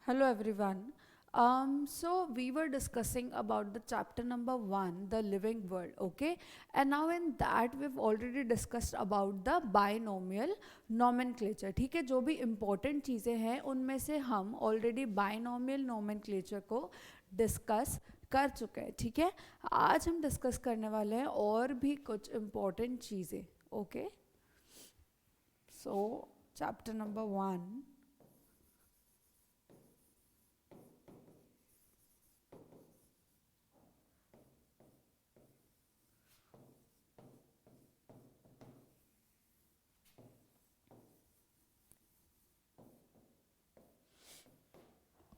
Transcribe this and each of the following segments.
Hello everyone. So we were discussing about the chapter number 1, the living world, okay? And now in that we've already discussed about the binomial nomenclature, ठीक है? जो भी important चीज़ें हैं उनमें से हम already binomial nomenclature को discuss कर चुके हैं, ठीक है? आज हम discuss करने वाले हैं और भी कुछ important चीज़ें, okay? So chapter number 1.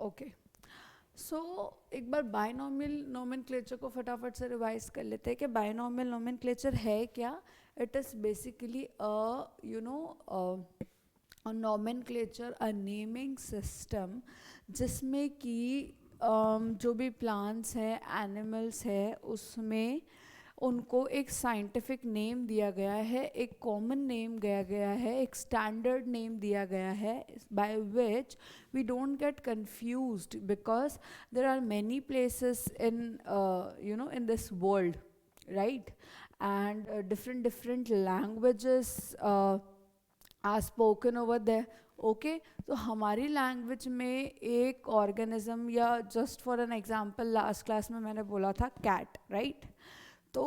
Okay so एक बार बायनॉमियल नोमेनक्लेचर को फटाफट से रिवाइज कर लेते हैं कि बायनॉमियल नोमेनक्लेचर है क्या. It is basically a nomenclature, a naming system जिसमें कि जो भी प्लांट्स हैं, एनिमल्स हैं, उसमें उनको एक साइंटिफिक नेम दिया गया है, एक कॉमन नेम दिया गया है, एक स्टैंडर्ड नेम दिया गया है, by which we don't get confused because there are many places in in this world, right? And different languages are spoken over there. Okay तो हमारी लैंग्वेज में एक ऑर्गेनिज्म, या just for an example last class में मैंने बोला था cat, right? तो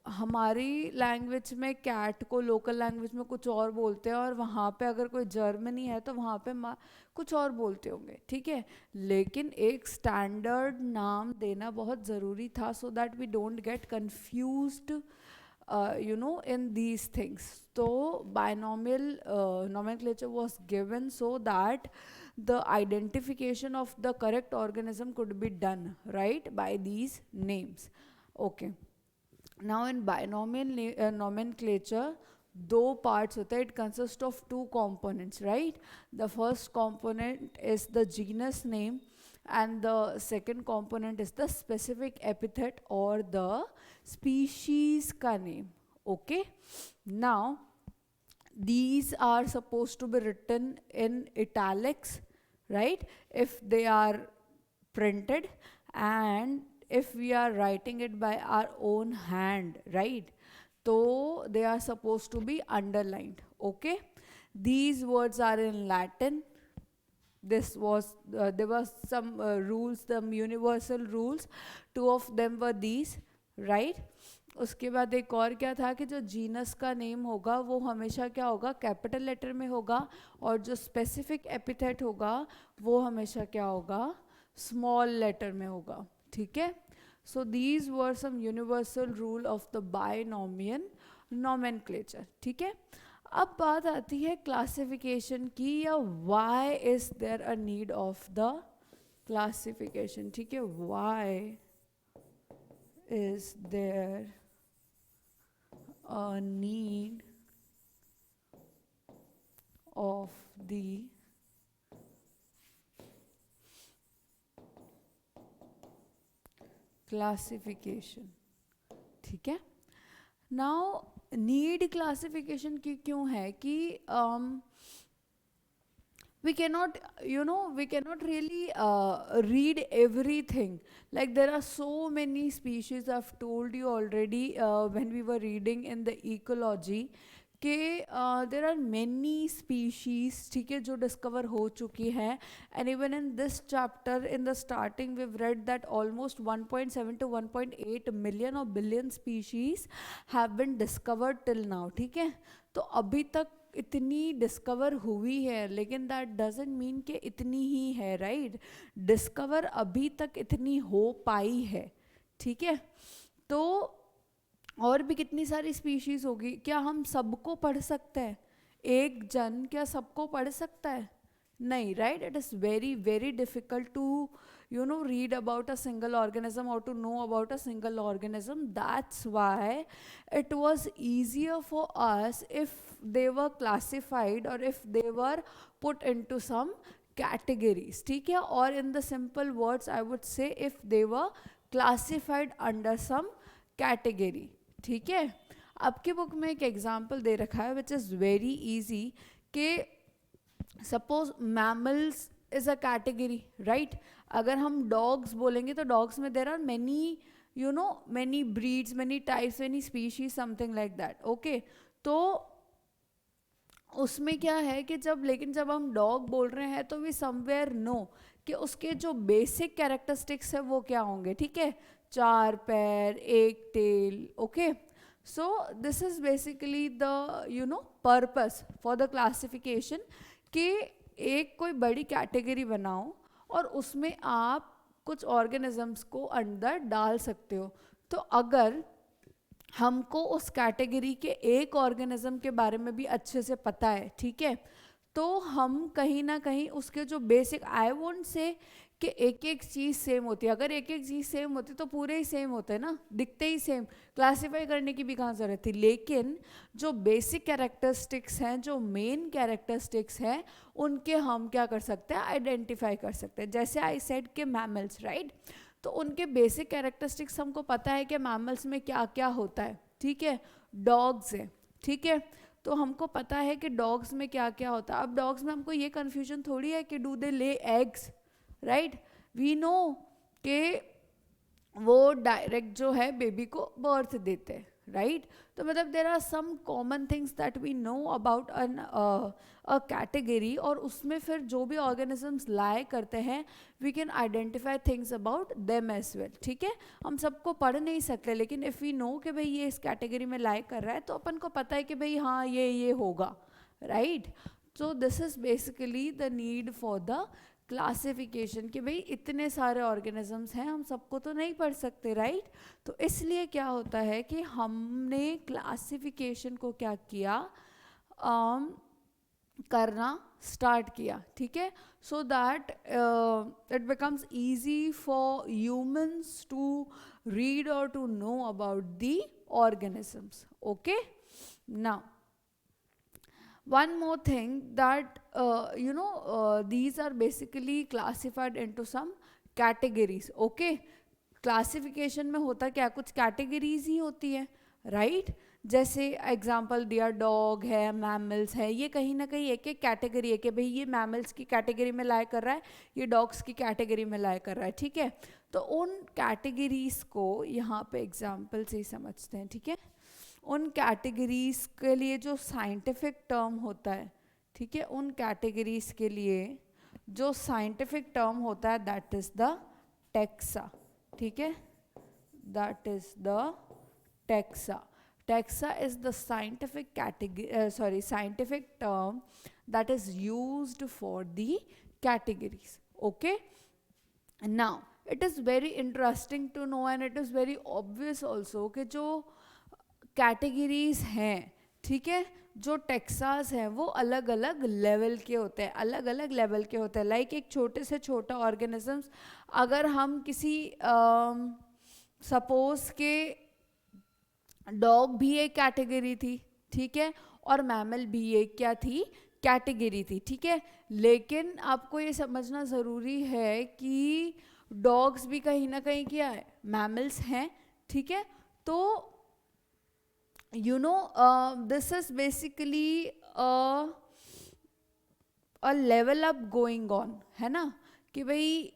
हमारी लैंग्वेज में कैट को लोकल लैंग्वेज में कुछ और बोलते हैं, और वहाँ पे अगर कोई जर्मनी है तो वहाँ पे कुछ और बोलते होंगे, ठीक है? लेकिन एक स्टैंडर्ड नाम देना बहुत ज़रूरी था so that we don't get confused in these things. So binomial nomenclature was given so that the identification of the correct organism could be done, right, by these names. Okay. Now in binomial nomenclature, दो parts होते हैं. It consists of two components, right? The first component is the genus name and the second component is the specific epithet or the species का name. Okay. Now these are supposed to be written in italics, right, if they are printed, and if we are writing it by our own hand, right, so they are supposed to be underlined. Okay, these words are in Latin. This was there was some rules, some universal rules. Two of them were these, right? उसके बाद एक और क्या था कि जो genus का name होगा वो हमेशा क्या होगा, कैपिटल लेटर में होगा, और जो स्पेसिफिक एपिथेट होगा वो हमेशा क्या होगा, स्मॉल लेटर में होगा, ठीक है? So these were some universal rule of the binomial nomenclature, ठीक है? अब बात आती है क्लासिफिकेशन की, या why is there a need of the classification, ठीक है? Why is there a need of the classification, ठीक है? नाउ नीड क्लासिफिकेशन की क्यों है कि we cannot we cannot really read everything. Like there are so many species, I've told you already when we were reading in the ecology कि there are many species, ठीक है, जो discover हो चुकी है. And even in this chapter in the starting we've read that almost 1.7 to 1.8 million or billion species have been discovered till now, ठीक है? तो अभी तक इतनी डिस्कवर हुई है, लेकिन दैट डजेंट मीन कि इतनी ही है, राइट? डिस्कवर अभी तक इतनी हो पाई है, ठीक है? तो और भी कितनी सारी स्पीशीज होगी. क्या हम सबको पढ़ सकते हैं? एक जन क्या सबको पढ़ सकता है? नहीं, right? It is very very difficult to read about a single organism or to know about a single organism. That's why it was easier for us if they were classified or if they were put into some categories, ठीक है? Or in the simple words I would say if they were classified under some category, ठीक है? आपकी book में एक example दे रखा है विच इज़ वेरी ईजी कि suppose mammals is a category, right. अगर हम डॉग्स बोलेंगे तो डॉग्स में there are many, you know, many breeds, many types, many species, something like that. Okay, तो उसमें क्या है कि जब हम डॉग बोल रहे हैं तो वी समवेयर नो कि उसके जो बेसिक कैरेक्टरिस्टिक्स है वो क्या होंगे. ठीक है, 4 पैर, 1 tail. Okay, so this is basically the you know purpose for the classification कि एक कोई बड़ी कैटेगरी बनाओ और उसमें आप कुछ ऑर्गेनिजम्स को अंदर डाल सकते हो. तो अगर हमको उस कैटेगरी के एक ऑर्गेनिज्म के बारे में भी अच्छे से पता है, ठीक है, तो हम कहीं ना कहीं उसके जो बेसिक, आई वोंट से कि एक एक चीज़ सेम होती है. अगर एक एक चीज़ सेम होती तो पूरे ही सेम होते ना, दिखते ही सेम, क्लासिफाई करने की भी कहाँ ज़रूरत थी. लेकिन जो बेसिक कैरेक्टरिस्टिक्स हैं, जो मेन कैरेक्टरिस्टिक्स हैं, उनके हम क्या कर सकते हैं, आइडेंटिफाई कर सकते हैं. जैसे आई सेड के मैमल्स, राइट, तो उनके बेसिक कैरेक्टरिस्टिक्स हमको पता है कि मैमल्स में क्या क्या होता है. ठीक है, डॉग्स है, ठीक है, तो हमको पता है कि डॉग्स में क्या क्या होता है. अब डॉग्स में हमको ये कन्फ्यूजन थोड़ी है कि do they lay eggs, right. We know कि वो डायरेक्ट जो है बेबी को बर्थ देते हैं, राइट. तो मतलब there are some common things that we know about a category, और उसमें फिर जो भी ऑर्गेनिजम्स लाई करते हैं we can identify things about them as well. ठीक है, हम सबको पढ़ नहीं सकते, लेकिन इफ़ वी नो कि भाई ये इस कैटेगरी में लाई कर रहा है तो अपन को पता है कि भाई हाँ ये होगा, right. So this is basically the need for the classification कि भाई इतने सारे ऑर्गेनिजम्स हैं, हम सबको तो नहीं पढ़ सकते, राइट. तो इसलिए क्या होता है कि हमने क्लासिफिकेशन को क्या किया, करना स्टार्ट किया. ठीक है, so that it becomes easy for humans to read और to know about the organisms. Okay, now one more thing that these are basically classified into some categories. okay, classification में होता क्या, कुछ कैटेगरीज ही होती है, राइट. जैसे example दिया, dog है, मैमल्स है, ये कहीं ना कहीं एक एक कैटेगरी है कि भाई ये मैमल्स की कैटेगरी में लाया कर रहा है, ये डॉग्स की कैटेगरी में लाया कर रहा है. ठीक है, तो उन कैटेगरीज को यहाँ पे एग्जाम्पल से ही समझते हैं. ठीक है, उन कैटेगरीज के लिए जो साइंटिफिक टर्म होता है, ठीक है, उन कैटेगरीज के लिए जो साइंटिफिक टर्म होता है दैट इज द टेक्सा. ठीक है, that is the taxa. Taxa is the scientific category, scientific term that is used for the categories. Okay, now it is very interesting to know and it is very obvious also कि जो categories हैं, ठीक है, जो Texas हैं वो अलग अलग लेवल के होते हैं, अलग अलग लेवल के होते हैं. लाइक एक छोटे से छोटा ऑर्गेनिजम्स, अगर हम किसी सपोज के डॉग भी एक कैटेगरी थी, ठीक है, और मैमल भी एक क्या थी, कैटेगरी थी. ठीक है, लेकिन आपको ये समझना ज़रूरी है कि डॉग्स भी कहीं ना कहीं क्या है, मैमल्स हैं. ठीक है, तो you know this is basically a level up going on, है ना, कि भाई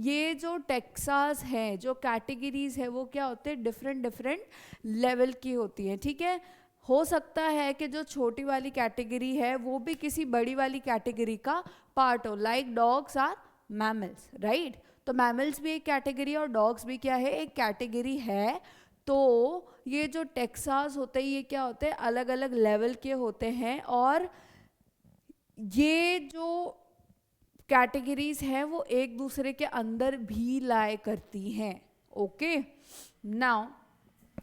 ये जो टेक्सास है, जो कैटेगरीज है, वो क्या होते हैं, डिफरेंट डिफरेंट लेवल की होती हैं. ठीक है, हो सकता है कि जो छोटी वाली कैटेगरी है वो भी किसी बड़ी वाली कैटेगरी का पार्ट हो, like dogs are mammals, right. तो मैमल्स भी एक कैटेगरी और डॉग्स भी क्या है, एक कैटेगरी है. तो ये जो टेक्सास होते हैं ये क्या होते हैं, अलग अलग लेवल के होते हैं, और ये जो कैटेगरीज हैं वो एक दूसरे के अंदर भी लाए करती हैं. Okay, now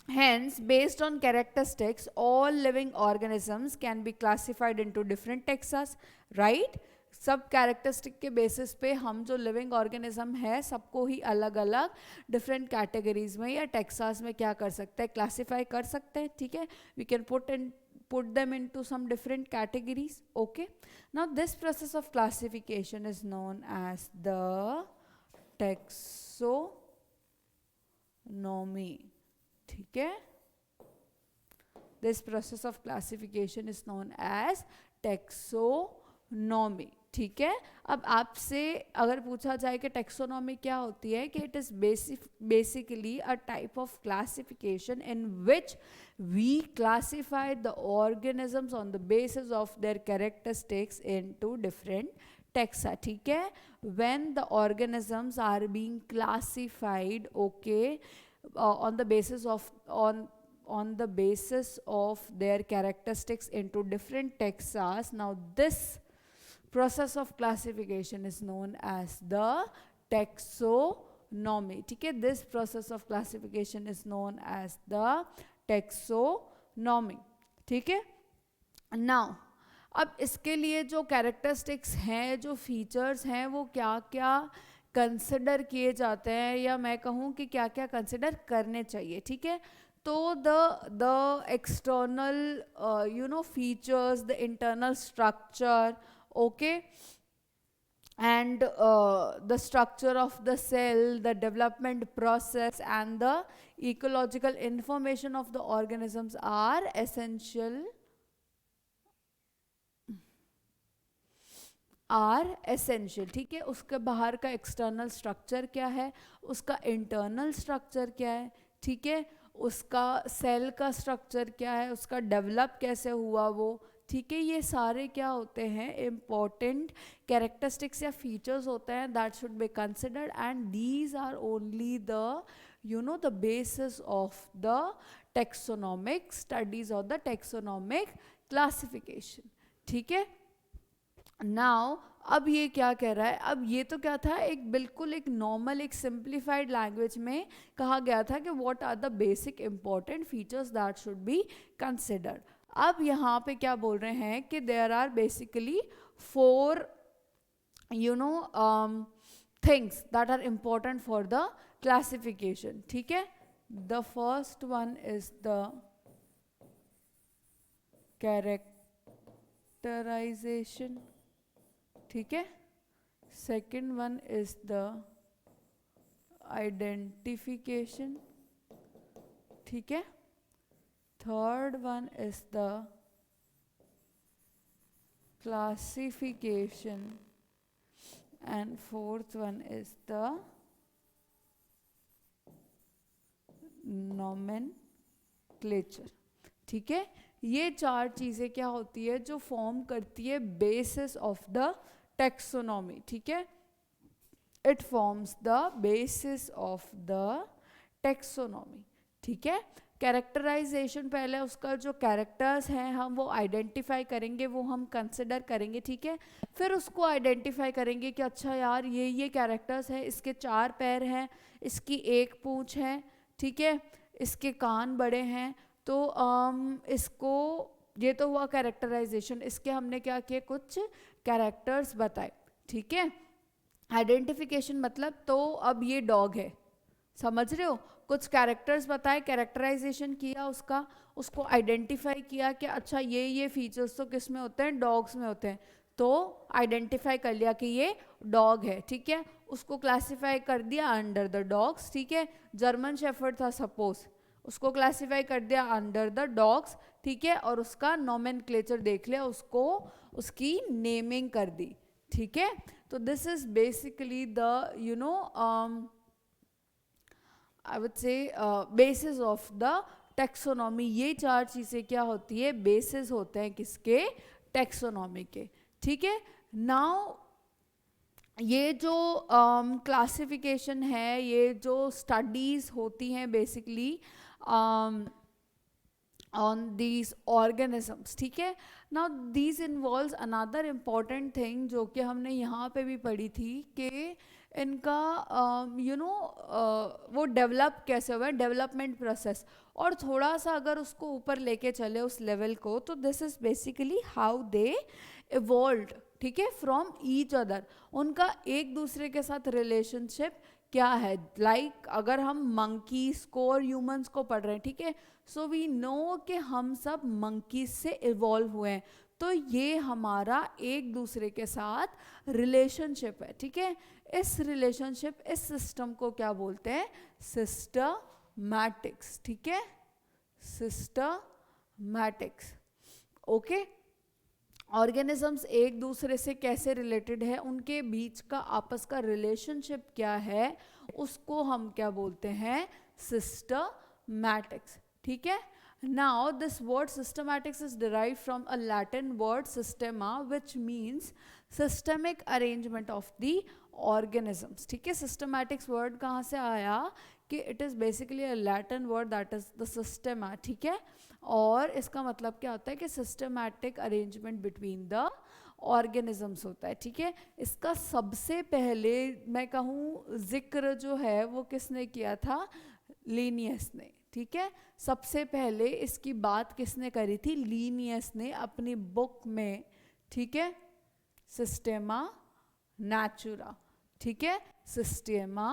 hence based on characteristics all living organisms can be classified into different taxas, right. सब कैरेक्टरिस्टिक के बेसिस पे हम जो लिविंग ऑर्गेनिज्म है सबको ही अलग अलग डिफरेंट कैटेगरीज में या टेक्सास में क्या कर सकते हैं, क्लासीफाई कर सकते हैं. ठीक है, we can put them into some different categories. okay, now this process of classification is known as the taxonomy. ठीक है, this process of classification is known as taxonomy. ठीक है। अब आपसे अगर पूछा जाए कि टेक्सोनॉमी क्या होती है, कि it is basically a type of classification in which we classify the organisms on the basis of their characteristics into different taxa, ठीक है। When the organisms are being classified, okay, on the basis of on the basis of their characteristics into different taxas, now this process of classification is known as the taxonomy, ठीक है। this process of classification is known as the taxonomy, ठीक है। now अब इसके लिए जो characteristics हैं, जो फीचर्स हैं, वो क्या क्या कंसिडर किए जाते हैं, या मैं कहूँ कि क्या क्या कंसिडर करने चाहिए, ठीक है। तो the external you know features, the internal structure, okay, and the structure of the cell, the development process and the ecological information of the organisms are essential, ठीक है। उसके बाहर का एक्सटर्नल स्ट्रक्चर क्या है, उसका इंटरनल स्ट्रक्चर क्या है, ठीक है, उसका सेल का स्ट्रक्चर क्या है, उसका डेवलप कैसे हुआ वो, ठीक है। ये सारे क्या होते हैं, इम्पॉर्टेंट कैरेक्टरिस्टिक्स या फीचर्स होते हैं that should be considered, and these are only the you know the basis of the taxonomic studies और द टेक्सोनोमिक क्लासिफिकेशन, ठीक है। नाउ अब ये क्या कह रहा है, अब ये तो क्या था, एक बिल्कुल एक नॉर्मल एक सिंप्लीफाइड लैंग्वेज में कहा गया था कि what are the basic important features that should be considered. अब यहाँ पे क्या बोल रहे हैं कि there are basically 4 you know things that are important for the classification, ठीक है। The first one is the characterization, ठीक है। Second one is the identification, ठीक है। Third one is the classification and fourth one is the nomenclature, ठीक है। ये 4 चीजें क्या होती है, जो फॉर्म करती है बेसिस ऑफ द टेक्सोनॉमी, ठीक है। It forms the basis of the taxonomy, ठीक है। कैरेक्टराइजेशन, पहले उसका जो कैरेक्टर्स हैं हम वो आइडेंटिफाई करेंगे, वो हम कंसिडर करेंगे, ठीक है। फिर उसको आइडेंटिफाई करेंगे कि अच्छा यार ये कैरेक्टर्स हैं, इसके 4 पैर हैं, इसकी 1 पूंछ है, ठीक है, इसके कान बड़े हैं, तो इसको, ये तो हुआ कैरेक्टराइजेशन। इसके हमने क्या किए, कुछ कैरेक्टर्स बताए, ठीक है। आइडेंटिफिकेशन मतलब, तो अब ये डॉग है, समझ रहे हो, कुछ कैरेक्टर्स बताए, कैरेक्टराइजेशन किया उसका, उसको आइडेंटिफाई किया कि अच्छा ये फीचर्स तो किस में होते हैं, डॉग्स में होते हैं, तो आइडेंटिफाई कर लिया कि ये डॉग है, ठीक है। उसको क्लासिफाई कर दिया अंडर द डॉग्स, ठीक है। जर्मन शेफर्ड था सपोज, उसको क्लासिफाई कर दिया अंडर द डॉग्स, ठीक है, और उसका नॉमेनक्लेचर देख लिया, उसको उसकी नेमिंग कर दी, ठीक है। तो this is basically the you no I would say basis of the taxonomy. ये 4 चीजें क्या होती है, बेसिस होते हैं किसके, टेक्सोनॉमी के, ठीक है। नाउ ये जो क्लासिफिकेशन है, ये जो स्टडीज होती हैं बेसिकली on these organisms, ठीक है। now these involves another important thing जो कि हमने यहाँ पे भी पढ़ी थी कि इनका वो डेवलप कैसे हुआ है, डेवलपमेंट प्रोसेस, और थोड़ा सा अगर उसको ऊपर लेके चले उस लेवल को, तो this is basically how they evolved, ठीक है, फ्रॉम ईच अदर। उनका एक दूसरे के साथ रिलेशनशिप क्या है, लाइक अगर हम मंकीज को और ह्यूमंस को पढ़ रहे हैं, ठीक है, सो वी नो कि हम सब मंकीज से इवॉल्व हुए हैं, तो ये हमारा एक दूसरे के साथ रिलेशनशिप है, ठीक है। इस रिलेशनशिप, इस सिस्टम को क्या बोलते हैं, सिस्टमैटिक्स, ठीक है, सिस्टमैटिक्स, ओके। ऑर्गेनिजम्स एक दूसरे से कैसे रिलेटेड है, उनके बीच का आपस का रिलेशनशिप क्या है, उसको हम क्या बोलते हैं, सिस्टमैटिक्स। ठीक है। Now this word systematics is derive from a Latin word systema which means systemic arrangement of the organisms. ठीक है। सिस्टमैटिक्स वर्ड कहाँ से आया कि it is basically a Latin word that is the systema. ठीक है। और इसका मतलब क्या होता है कि systematic arrangement between the organisms होता है। ठीक है। इसका सबसे पहले मैं कहूँ जिक्र जो है वो किसने किया था, लीनियस ने। ठीक है। सबसे पहले इसकी बात किसने करी थी, लीनियस ने अपनी बुक में। ठीक है। सिस्टेमा नेचुरा। ठीक है। सिस्टेमा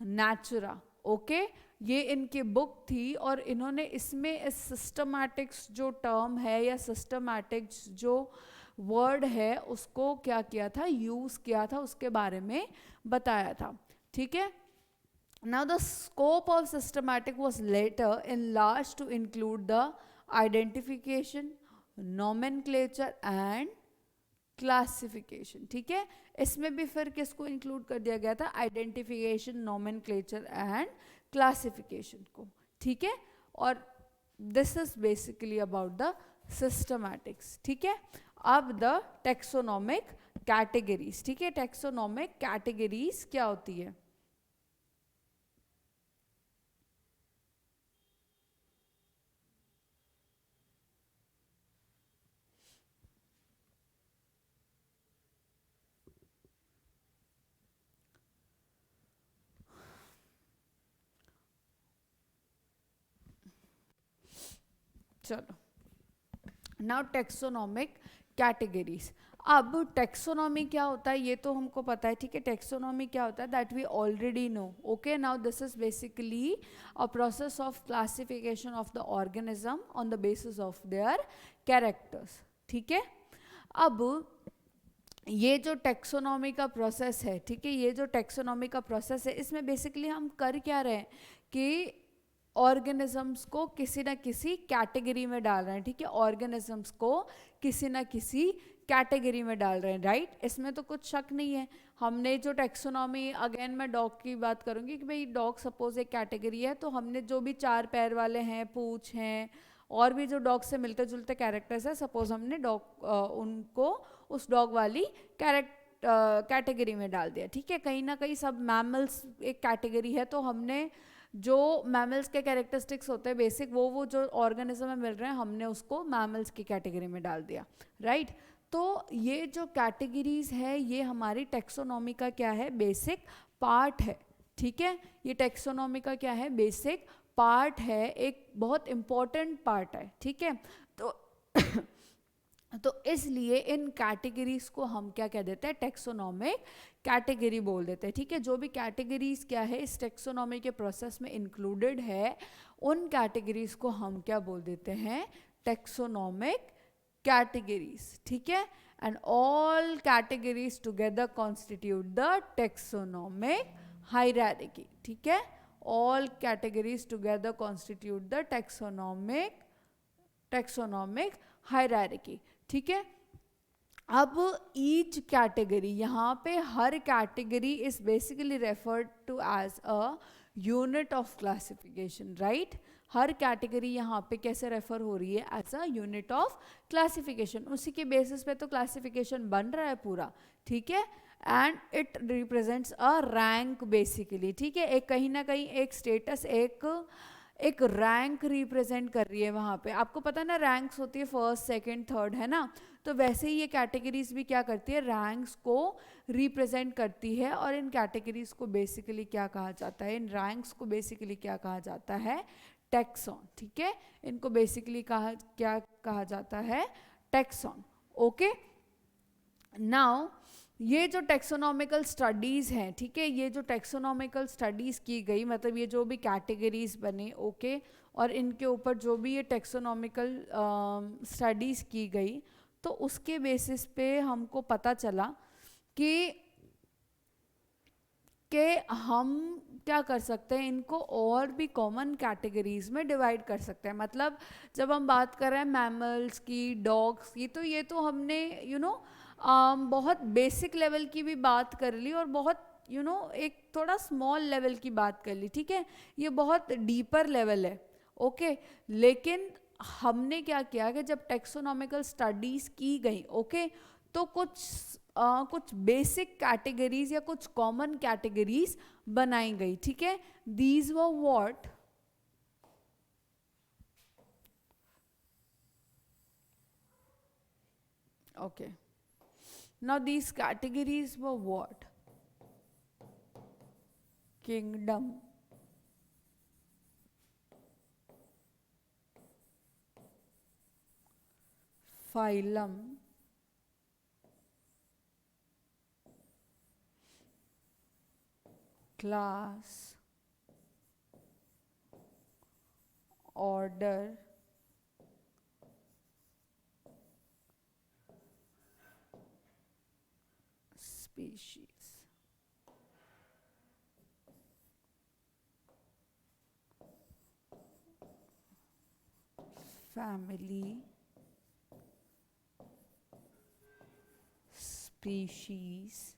नेचुरा। ओके। ये इनकी बुक थी और इन्होंने इसमें इस सिस्टमैटिक्स जो टर्म है या सिस्टमैटिक्स जो वर्ड है उसको क्या किया था, यूज़ किया था, उसके बारे में बताया था। ठीक है। Now the scope of systematic was later enlarged to include the identification, nomenclature and classification. ठीक है। इसमें भी फिर किसको इंक्लूड कर दिया गया था, आइडेंटिफिकेशन, नोमेनक्लेचर एंड क्लासिफिकेशन को। ठीक है। और this is basically about the systematics. ठीक है। अब द टेक्सोनोमिक कैटेगरीज। ठीक है। टेक्सोनोमिक कैटेगरीज क्या होती है, चलो नाउ टेक्सोनोमिक कैटेगरीज। अब टेक्सोनॉमी क्या होता है ये तो हमको पता है। ठीक है। टेक्सोनॉमी क्या होता है, that we already know. Okay. Now this is basically a process of classification of the organism on the basis of their characters. ठीक है। अब ये जो टेक्सोनॉमी का प्रोसेस है, ठीक है, ये जो टेक्सोनॉमी का प्रोसेस है इसमें बेसिकली हम कर क्या रहे हैं कि ऑर्गेनिजम्स को किसी ना किसी कैटेगरी में डाल रहे हैं। ठीक है। ऑर्गेनिजम्स को किसी ना किसी कैटेगरी में डाल रहे हैं, राइट। इसमें तो कुछ शक नहीं है। हमने जो टेक्सोनॉमी, अगेन मैं डॉग की बात करूंगी कि भाई डॉग सपोज एक कैटेगरी है, तो हमने जो भी 4 पैर वाले हैं, पूंछ हैं, और भी जो डॉग से मिलते जुलते कैरेक्टर्स है, सपोज हमने डॉग उनको उस डॉग वाली कैटेगरी में डाल दिया। ठीक है। कहीं ना कहीं सब मैमल्स एक कैटेगरी है, तो हमने जो मैमल्स के कैरेक्टरिस्टिक्स होते हैं बेसिक, वो जो ऑर्गेनिज्म में मिल रहे हैं, हमने उसको मैमल्स की कैटेगरी में डाल दिया, राइट। तो ये जो कैटेगरीज है ये हमारी टेक्सोनॉमी का क्या है, बेसिक पार्ट है। ठीक है। ये टेक्सोनॉमी का क्या है, बेसिक पार्ट है, एक बहुत इंपॉर्टेंट पार्ट है। ठीक है। तो तो इसलिए इन कैटेगरीज को हम क्या कह देते हैं, टेक्सोनॉमिक कैटेगरी बोल देते हैं। ठीक है। जो भी कैटेगरीज क्या है इस टेक्सोनॉमी के प्रोसेस में इंक्लूडेड है, उन कैटेगरीज को हम क्या बोल देते हैं, टेक्सोनॉमिक कैटेगरीज। ठीक है। And all categories together constitute the taxonomic hierarchy. ठीक है। All categories together constitute the taxonomic hierarchy. ठीक है। अब ईच कैटेगरी, यहाँ पे हर category is basically referred to as a unit of classification, right. हर कैटेगरी यहाँ पे कैसे रेफर हो रही है, as a unit of classification. उसी के बेसिस पे तो क्लासिफिकेशन बन रहा है पूरा। ठीक है। And it represents a rank basically. ठीक है। एक कहीं ना कहीं एक स्टेटस, एक रैंक रिप्रेजेंट कर रही है वहाँ पे। आपको पता है ना, रैंक्स होती है फर्स्ट, सेकंड, थर्ड, है ना। तो वैसे ही ये कैटेगरीज भी क्या करती है, रैंक्स को रिप्रेजेंट करती है। और इन कैटेगरीज को बेसिकली क्या कहा जाता है, इन रैंक्स को बेसिकली क्या कहा जाता है, टैक्सॉन। ठीक है। इनको बेसिकली क्या कहा जाता है, टैक्सॉन। ओके। नाउ ये जो टेक्सोनॉमिकल स्टडीज़ हैं, ठीक है, ये जो टेक्सोनॉमिकल स्टडीज़ की गई, मतलब ये जो भी कैटेगरीज बने, ओके, और इनके ऊपर जो भी ये टेक्सोनॉमिकल स्टडीज़ की गई, तो उसके बेसिस पे हमको पता चला कि कि हम क्या कर सकते हैं, इनको और भी कॉमन कैटेगरीज में डिवाइड कर सकते हैं. मतलब जब हम बात कर रहे हैं मैमल्स की, डॉग्स की, तो ये तो हमने बहुत बेसिक लेवल की भी बात कर ली और बहुत एक थोड़ा स्मॉल लेवल की बात कर ली. ठीक है, ये बहुत डीपर लेवल है. ओके, लेकिन हमने क्या किया कि जब टेक्सोनॉमिकल स्टडीज की गई, ओके, तो कुछ बेसिक कैटेगरीज या कुछ कॉमन कैटेगरीज बनाई गई. ठीक है, these were what, okay, now these categories were what, kingdom, phylum, class, order, species. Family, species,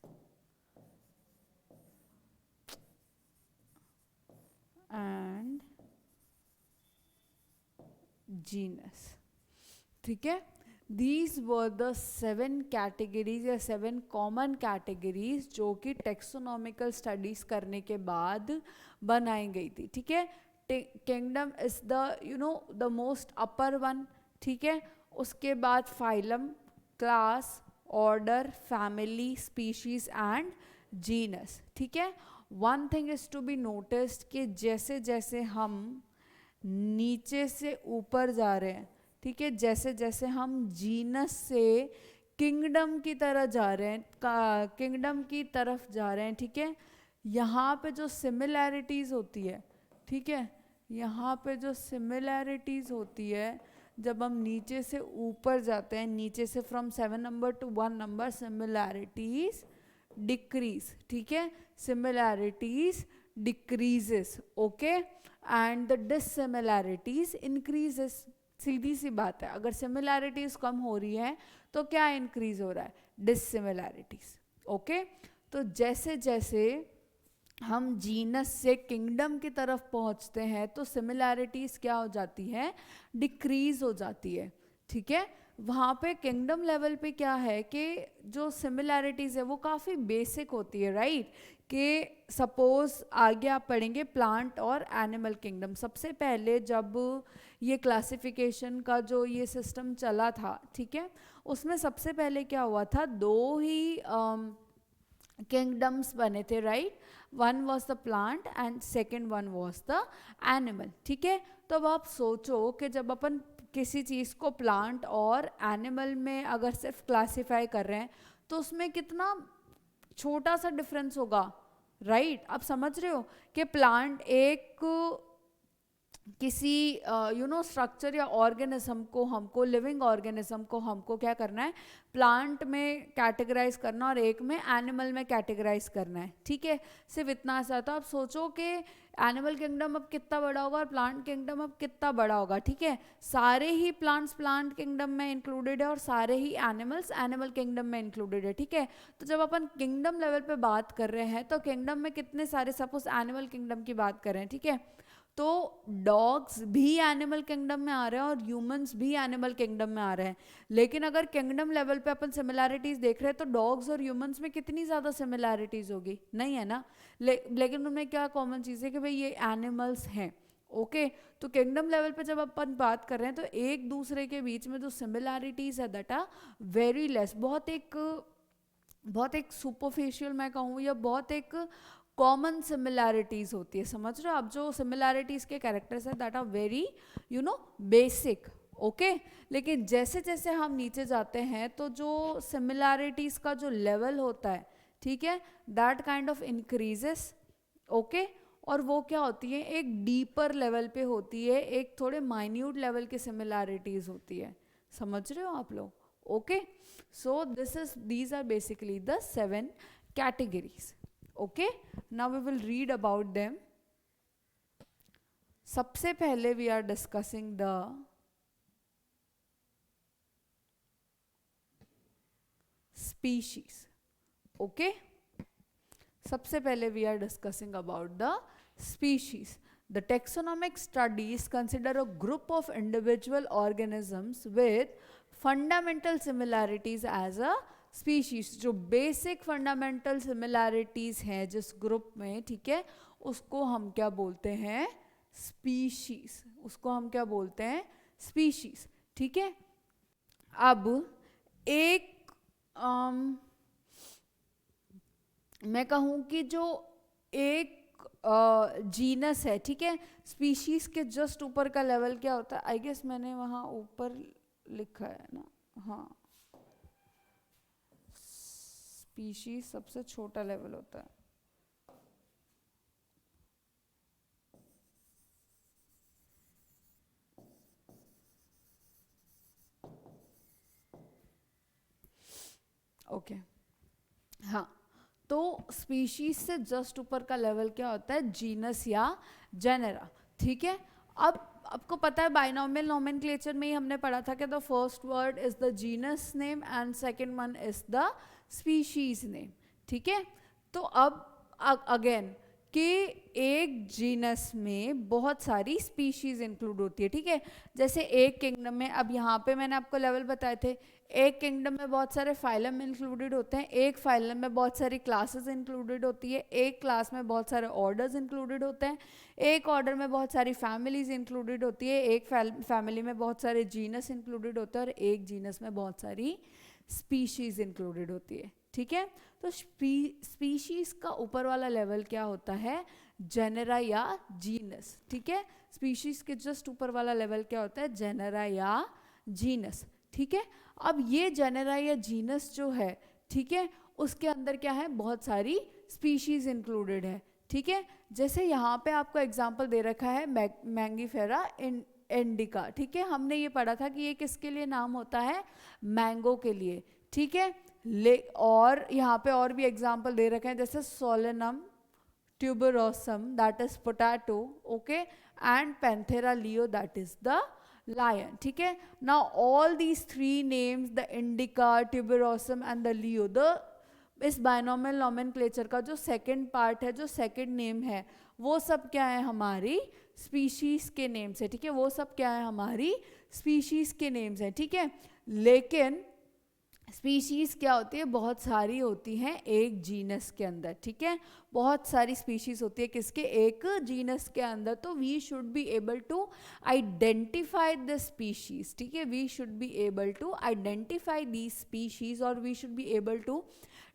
and genus. ठीक है, दीज वर द 7 कैटेगरीज या 7 कॉमन कैटेगरीज जो कि टेक्सोनॉमिकल स्टडीज करने के बाद बनाई गई थी. ठीक है, kingdom is the most upper one. ठीक है, उसके बाद phylum, class, order, family, species and genus. ठीक है, one thing is to be noticed कि जैसे जैसे हम नीचे से ऊपर जा रहे हैं, ठीक है, जैसे जैसे हम जीनस से किंगडम की तरह जा रहे हैं, किंगडम की तरफ जा रहे हैं, ठीक है, यहाँ पे जो सिमिलैरिटीज होती है, ठीक है, यहाँ पे जो सिमिलैरिटीज होती है जब हम नीचे से ऊपर जाते हैं, नीचे से from 7 number to 1 number, similarities decrease. ठीक है, similarities decreases, okay, and the dissimilarities increases. सीधी सी बात है, अगर सिमिलैरिटीज कम हो रही है तो क्या इंक्रीज हो रहा है, डिससिमिलैरिटीज. ओके, तो जैसे जैसे हम जीनस से किंगडम की तरफ पहुंचते हैं तो सिमिलैरिटीज क्या हो जाती है, डिक्रीज हो जाती है. ठीक है, वहाँ पे किंगडम लेवल पे क्या है कि जो सिमिलैरिटीज है वो काफ़ी बेसिक होती है, राइट. कि सपोज आगे आप पढ़ेंगे प्लांट और एनिमल किंगडम. सबसे पहले जब ये क्लासिफिकेशन का जो ये सिस्टम चला था, ठीक है, उसमें सबसे पहले क्या हुआ था, 2 ही किंगडम्स बने थे, right. One was the plant and second one was the animal. ठीक है, तो अब आप सोचो कि जब अपन किसी चीज़ को प्लांट और एनिमल में अगर सिर्फ क्लासिफाई कर रहे हैं तो उसमें कितना छोटा सा डिफरेंस होगा, राइट. आप समझ रहे हो कि प्लांट एक किसी स्ट्रक्चर या ऑर्गेनिज्म को, हमको लिविंग ऑर्गेनिज्म को हमको क्या करना है, प्लांट में कैटेगराइज करना और एक में एनिमल में कैटेगराइज करना है. ठीक है, सिर्फ इतना सा. तो आप सोचो कि एनिमल किंगडम अब कितना बड़ा होगा और प्लांट किंगडम अब कितना बड़ा होगा. ठीक है, सारे ही प्लांट्स प्लांट किंगडम में इंक्लूडेड है और सारे ही एनिमल्स एनिमल किंगडम में इंक्लूडेड है. ठीक है, तो जब अपन किंगडम लेवल पे बात कर रहे हैं तो किंगडम में कितने सारे, सपोज एनिमल किंगडम की बात कर रहे हैं, ठीक है, तो डॉग्स भी एनिमल किंगडम में आ रहे हैं और ह्यूमंस भी एनिमल किंगडम में आ रहे हैं. लेकिन अगर किंगडम लेवल पे अपन सिमिलैरिटीज देख रहे हैं तो डॉग्स और ह्यूमंस में कितनी ज़्यादा सिमिलैरिटीज होगी, नहीं है ना. लेकिन उनमें क्या कॉमन चीज़ है कि भाई ये एनिमल्स हैं. ओके, तो किंगडम लेवल पे जब अपन बात कर रहे हैं तो एक दूसरे के बीच में जो सिमिलैरिटीज है दैट आर वेरी लेस, बहुत एक सुपरफिशियल मैं कहूँ, या बहुत एक कॉमन सिमिलैरिटीज होती है. समझ रहे हो आप, जो सिमिलैरिटीज के कैरेक्टर्स हैं that are very basic. Okay, लेकिन जैसे जैसे हम नीचे जाते हैं तो जो सिमिलैरिटीज का जो लेवल होता है, ठीक है, that kind of increases. Okay, और वो क्या होती है, एक डीपर लेवल पे होती है, एक थोड़े माइन्यूट लेवल की सिमिलैरिटीज होती है. समझ रहे हो आप लोग. Okay, so these are basically the 7 categories. Okay, now we will read about them. सबसे पहले we are discussing the species. Okay, सबसे पहले we are discussing about the species. The taxonomic studies consider a group of individual organisms with fundamental similarities as a species. जो basic fundamental similarities हैं जिस group में, ठीक है, उसको हम क्या बोलते हैं? Species. उसको हम क्या बोलते हैं? Species. ठीक है. अब एक मैं कहूँ कि जो एक जीनस है, ठीक है, स्पीशीज के जस्ट ऊपर का लेवल क्या होता है? आई गेस मैंने वहाँ ऊपर लिखा है ना, हाँ, स्पीशीज सबसे छोटा लेवल होता है. ओके, हाँ, तो स्पीशीज से जस्ट ऊपर का लेवल क्या होता है? जीनस या जेनेरा. ठीक है. अब आपको पता है बाइनोमियल नोमेनक्लेचर में ही हमने पढ़ा था कि the first word is the genus name and second one is the species name. ठीक है. तो अब अगेन कि एक जीनस में बहुत सारी स्पीशीज इंक्लूड होती है. ठीक है. जैसे एक किंगडम में, अब यहाँ पे मैंने आपको लेवल बताए थे, एक किंगडम में बहुत सारे फाइलम इंक्लूडेड होते हैं, एक फाइलम में बहुत सारी क्लासेस इंक्लूडेड होती है, एक क्लास में बहुत सारे ऑर्डर्स इंक्लूडेड होते हैं, एक ऑर्डर में बहुत सारी फैमिलीज इंक्लूडेड होती है, एक फैमिली में बहुत सारे जीनस इंक्लूडेड होते हैं और एक जीनस में बहुत सारी स्पीशीज इंक्लूडेड होती है. ठीक है. तो स्पीशीज का ऊपर वाला लेवल क्या होता है? जेनेरा या जीनस. ठीक है. स्पीशीज के जस्ट ऊपर वाला लेवल क्या होता है? जेनेरा या जीनस. ठीक है. अब ये जेनेरा या जीनस जो है, ठीक है, उसके अंदर क्या है? बहुत सारी स्पीशीज इंक्लूडेड है. ठीक है. जैसे यहाँ पे आपको एग्जांपल दे रखा है मैंगीफेरा इंडिका. ठीक है. हमने ये पढ़ा था कि ये किसके लिए नाम होता है? मैंगो के लिए. ठीक है. और यहाँ पे और भी एग्जांपल दे रखे हैं, जैसे Solanum tuberosum, that is potato, okay, and Panthera leo, that is the lion. ठीक है. Now all these three names, the indica, tuberosum and the leo, the इस बाइनोमियल नोमेनक्लेचर का जो सेकंड पार्ट है, जो सेकंड नेम है, वो सब क्या है? हमारी स्पीशीज के नेम्स है. ठीक है. वो सब क्या है? हमारी स्पीशीज के नेम्स है. ठीक है. लेकिन स्पीशीज क्या होती है? बहुत सारी होती हैं एक जीनस के अंदर. ठीक है. बहुत सारी स्पीशीज होती है किसके? एक जीनस के अंदर. तो we should be able to identify the species. ठीक है. We should be able to identify the species और we should be able to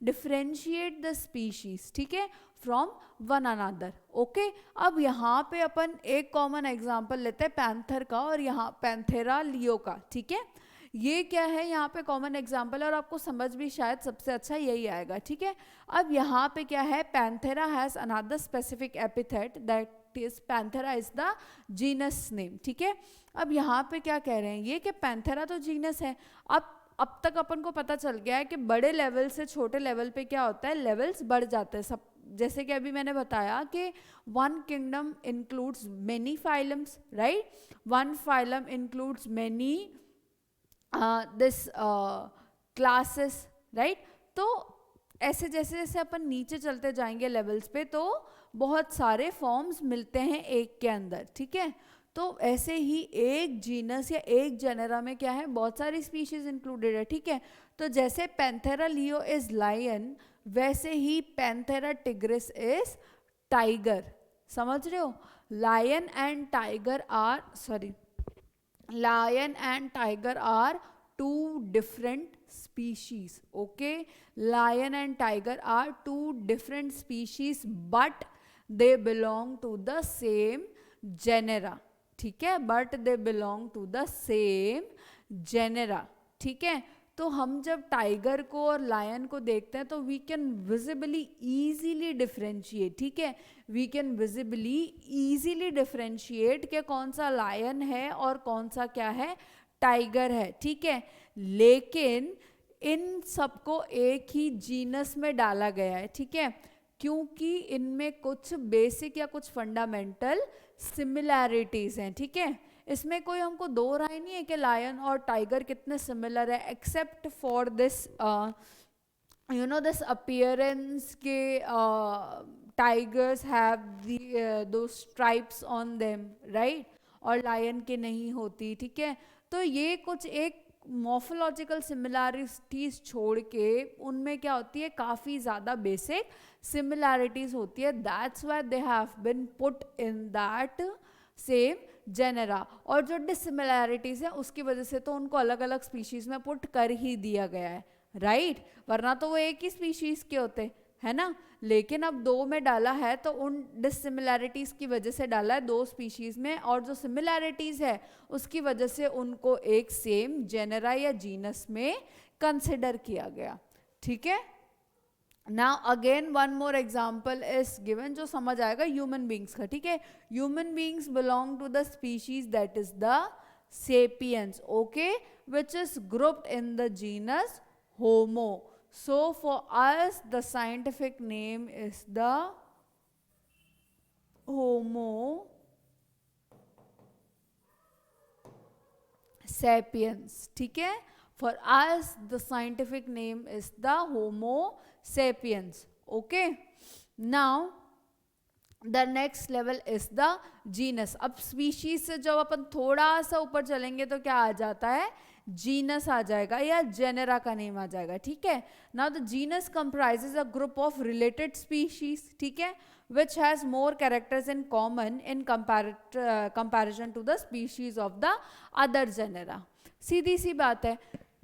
differentiate the species. ठीक है. From one another. ओके. अब यहाँ पे अपन एक कॉमन एग्जाम्पल लेते हैं पैंथर का और यहाँ पैंथेरा लियो का. ठीक है. ये क्या है? यहाँ पे कॉमन एग्जाम्पल और आपको समझ भी शायद सबसे अच्छा यही आएगा. ठीक है. अब यहाँ पे क्या है? Panthera has another specific epithet, that is Panthera is the genus name. ठीक है. अब यहाँ पे क्या कह रहे हैं ये कि पैंथेरा तो जीनस है. अब तक अपन को पता चल गया है कि बड़े लेवल से छोटे लेवल पे क्या होता है? लेवल्स बढ़ जाते हैं. सब जैसे कि अभी मैंने बताया कि one kingdom includes many phylums, right. One phylum includes many this classes, right. तो ऐसे जैसे जैसे अपन नीचे चलते जाएंगे लेवल्स पे तो बहुत सारे फॉर्म्स मिलते हैं एक के अंदर. ठीक है. तो ऐसे ही एक जीनस या एक जेनेरा में क्या है? बहुत सारी स्पीशीज इंक्लूडेड है. ठीक है. तो जैसे पैंथेरा लियो इज लायन, वैसे ही पैंथेरा टिग्रिस इज टाइगर. समझ रहे हो? Lion and tiger are, sorry, lion and tiger are two different species. Okay. Lion and tiger are two different species but they belong to the same genera. ठीक है. but they belong to the same genera. ठीक है. तो हम जब tiger को और lion को देखते हैं तो we can visibly easily differentiate. ठीक है. We can visibly easily differentiate कि कौन सा लायन है और कौन सा क्या है? टाइगर है. ठीक है. लेकिन इन सबको एक ही जीनस में डाला गया है. ठीक है. क्योंकि इनमें कुछ बेसिक या कुछ फंडामेंटल सिमिलैरिटीज हैं, ठीक है। इसमें कोई हमको दो राय नहीं है कि लायन और टाइगर कितने सिमिलर है, except for this you know this appearance के tigers have the those stripes on them, right, और लायन के नहीं होती, ठीक है। तो ये कुछ एक मॉर्फोलॉजिकल सिमिलैरिटीज छोड़ के उनमें क्या होती है, काफ़ी ज़्यादा बेसिक सिमिलैरिटीज होती है, that's why they have been put in that same genera. और जो डिसिमिलैरिटीज है उसकी वजह से तो उनको अलग अलग स्पीशीज में पुट कर ही दिया गया है, राइट, वरना तो वो एक ही स्पीशीज के होते है ना। लेकिन अब दो में डाला है तो उन डिसिमिलैरिटीज की वजह से डाला है दो स्पीशीज में, और जो सिमिलैरिटीज है उसकी वजह से उनको एक सेम जेनेरा या जीनस में कंसिडर किया गया, ठीक है। Now again one more example is given जो समझ आएगा ह्यूमन बींग्स का, ठीक है। Human beings belong to the species that is the sapiens, okay, which is grouped in the genus Homo. So for us the scientific name is the Homo sapiens, ठीक है। For us the scientific name is the Homo sapiens, okay. Now the next level is the genus. अब species से जब अपन थोड़ा सा ऊपर चलेंगे तो क्या आ जाता है, जीनस आ जाएगा या जेनेरा का नेम आ जाएगा, ठीक है। Now the genus comprises a group of related species, ठीक है, which has more characters in common in comparison to the species of the other genera. सीधी सी बात है,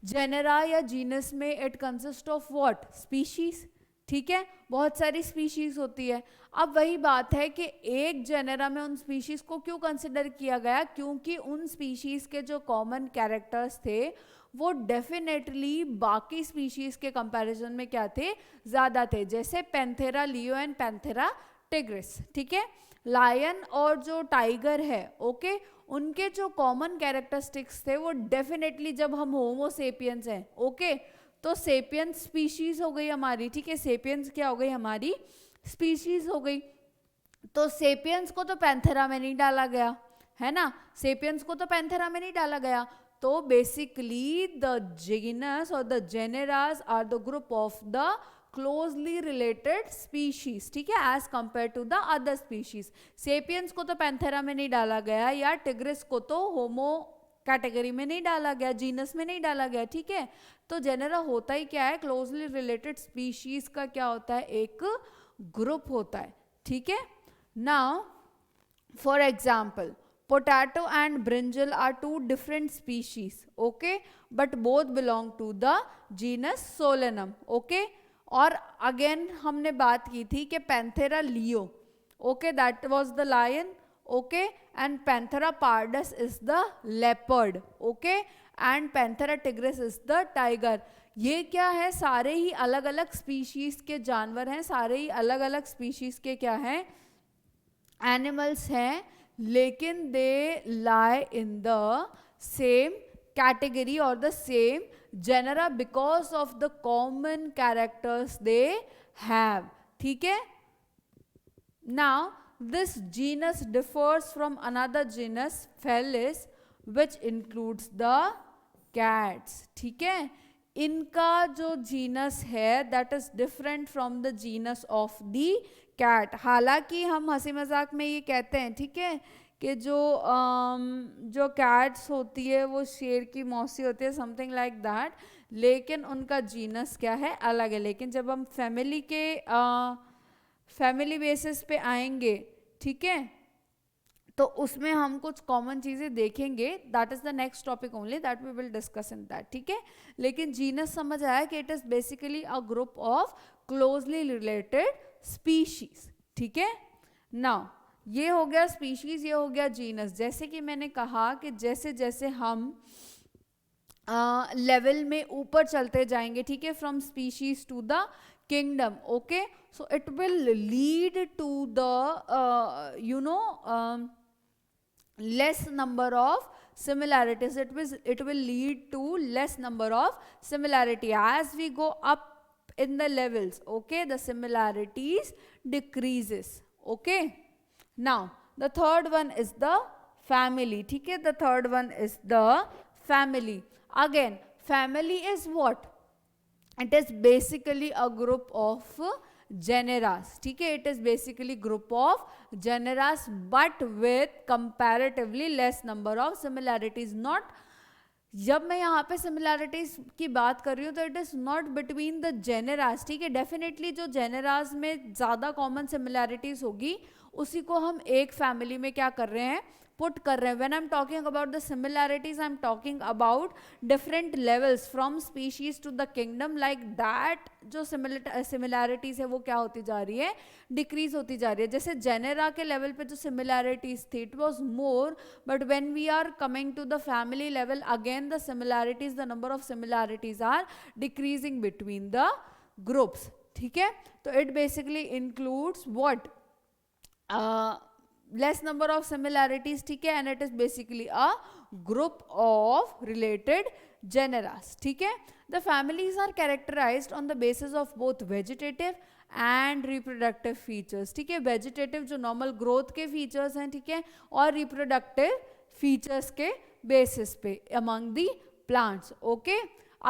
जेनेरा या जीनस में it consist of what, species, ठीक है, बहुत सारी स्पीशीज होती है। अब वही बात है कि एक जेनेरा में उन स्पीशीज को क्यों कंसिडर किया गया, क्योंकि उन स्पीशीज के जो कॉमन कैरेक्टर्स थे वो डेफिनेटली बाकी स्पीशीज के कंपैरिजन में क्या थे, ज़्यादा थे, जैसे Panthera leo and Panthera tigris, ठीक है। लायन और जो टाइगर है, ओके, उनके जो कॉमन कैरेक्टरिस्टिक्स थे वो डेफिनेटली, जब हम होमो सेपियंस हैं, ओके, तो सेपियंस स्पीशीज हो गई हमारी, ठीक है, सेपियंस क्या हो गई हमारी, स्पीशीज हो गई। तो सेपियंस को तो पैंथेरा में नहीं डाला गया है ना, सेपियंस को तो पैंथेरा में नहीं डाला गया, तो बेसिकली द जीनस और the generas are the group of the closely related species, ठीक है, as compare to the other species. Sapiens को तो पैंथेरा में नहीं डाला गया, या टिग्रिस को तो होमो कैटेगरी में नहीं डाला गया, जीनस में नहीं डाला गया, ठीक है। तो जेनेरा होता ही क्या है, क्लोजली रिलेटेड स्पीशीज का क्या होता है, एक ग्रुप होता है, ठीक है। Now for example potato and brinjal are two different species, okay, but both belong to the genus Solanum, okay. और अगेन हमने बात की थी कि Panthera leo, okay, that was the lion, okay, and Panthera pardus is the leopard, okay, and Panthera tigris is the tiger। ये क्या है, सारे ही अलग अलग स्पीशीज के जानवर हैं, सारे ही अलग अलग स्पीशीज के क्या हैं, एनिमल्स हैं, लेकिन they lie in the same category और the same genera because of the common characters they have, ठीक है। Now this genus differs from another genus Felis which includes the cats, ठीक है। इनका जो जीनस है that is different from the genus of the cat। हालांकि हम हंसी मजाक में ये कहते हैं, ठीक है, कि जो कैट्स होती है वो शेर की मौसी होती है, समथिंग लाइक दैट, लेकिन उनका जीनस क्या है, अलग है। लेकिन जब हम फैमिली बेसिस पे आएंगे, ठीक है, तो उसमें हम कुछ कॉमन चीज़ें देखेंगे, that is the next topic only that we will discuss in that, ठीक है। लेकिन जीनस समझ आया कि it is basically a group of closely related species, ठीक है। नाउ ये हो गया स्पीशीज, ये हो गया जीनस। जैसे कि मैंने कहा कि जैसे जैसे हम लेवल में ऊपर चलते जाएंगे, ठीक है, from species to the kingdom, okay, so it will lead to the less number of similarities, it will lead to less number of similarity as we go up in the levels. Okay, the similarities decreases. Okay, now the third one is the family. ठीक है, the third one is the family. Again, family is what? It is basically a group of generas. ठीक है, it is basically group of generas but with comparatively less number of similarities. Not, जब मैं यहाँ पे similarities की बात कर रही हूँ तो it is not between the generas. ठीक है, डेफिनेटली जो जेनेरास में ज़्यादा कॉमन सिमिलैरिटीज होगी उसी को हम एक फैमिली में क्या कर रहे हैं, पुट कर रहे हैं. When I am talking about the similarities I am talking about different levels from species to the kingdom. Like that जो सिमिलैरिटीज है वो क्या होती जा रही है, डिक्रीज होती जा रही है. जैसे जेनेरा के लेवल पे जो सिमिलैरिटीज थी it was more, but when we are coming to the family level again the similarities, the number of similarities are decreasing between the groups. ठीक है, तो it basically includes what, less number of similarities. ठीक है, and it is basically a group of related generas. ठीक है, the families are characterized on the basis of both vegetative and reproductive features. ठीक है, vegetative जो normal growth के features हैं, ठीक है, और reproductive features के basis पे among the plants. Okay,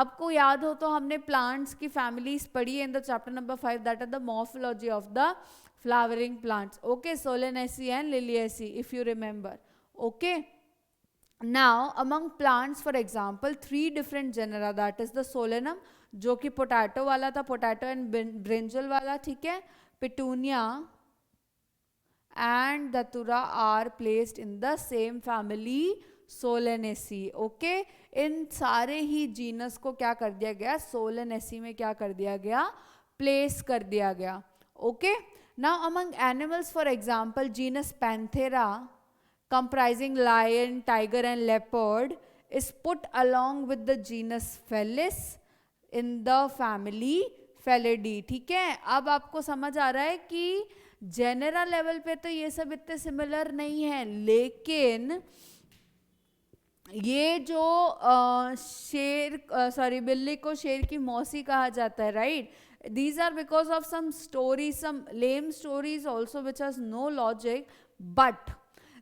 आपको याद हो तो हमने plants की families पढ़ी है in the chapter number 5, that are the morphology of the flowering plants. Okay, Solanaceae and Liliaceae, if you remember. Okay, now among plants, for example, 3 different genera, that is the Solanum जो कि potato वाला था, potato and brinjal वाला. ठीक है, Petunia and Datura are placed in the same family, Solanaceae. Okay, इन सारे ही genus को क्या कर दिया गया, Solanaceae में क्या कर दिया गया, प्लेस कर दिया गया. Okay, now among animals, for example, genus Panthera comprising lion, tiger and leopard is put along with the genus Felis in the family Felidae. ठीक है, अब आपको समझ आ रहा है कि जेनेरा लेवल पे तो ये सब इतने सिमिलर नहीं है, लेकिन ये जो बिल्ली को शेर की मौसी कहा जाता है, right? These are because of some stories, some lame stories also which has no logic, but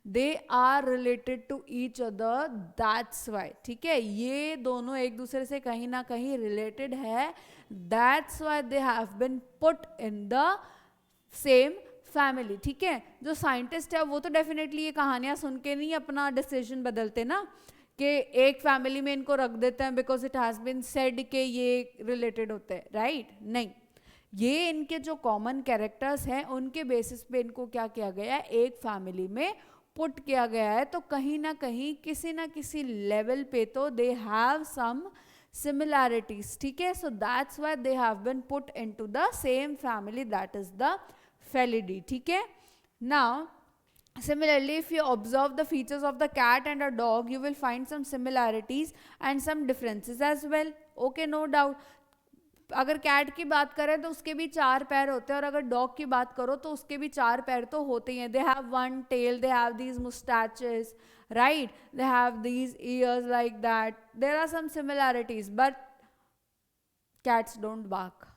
they are related to each other. That's why. ठीक है, ये दोनों एक दूसरे से कहीं ना कहीं related है. That's why they have been put in the same family. ठीक है, जो साइंटिस्ट है वो तो डेफिनेटली ये कहानियां सुन के नहीं अपना डिसीजन बदलते ना, कि एक फैमिली में इनको रख देते हैं because it has been said कि ये रिलेटेड होते हैं, राइट? नहीं, ये इनके जो कॉमन कैरेक्टर्स हैं उनके बेसिस पे इनको क्या किया गया है, एक फैमिली में पुट किया गया है. तो कहीं ना कहीं किसी ना किसी लेवल पे तो दे हैव सम सिमिलैरिटीज. ठीक है, so that's why they have been put into the same family, that is the Felidae. ठीक है, now similarly, if you observe the features of the cat and a dog, you will find some similarities and some differences as well. Okay, no doubt. अगर cat की बात करें तो उसके भी 4 पैर होते हैं, और अगर डॉग की बात करो तो उसके भी 4 पैर तो होते ही हैं. They have 1 tail, they have these mustaches, right? They have these ears like that. There are some similarities, but cats don't bark.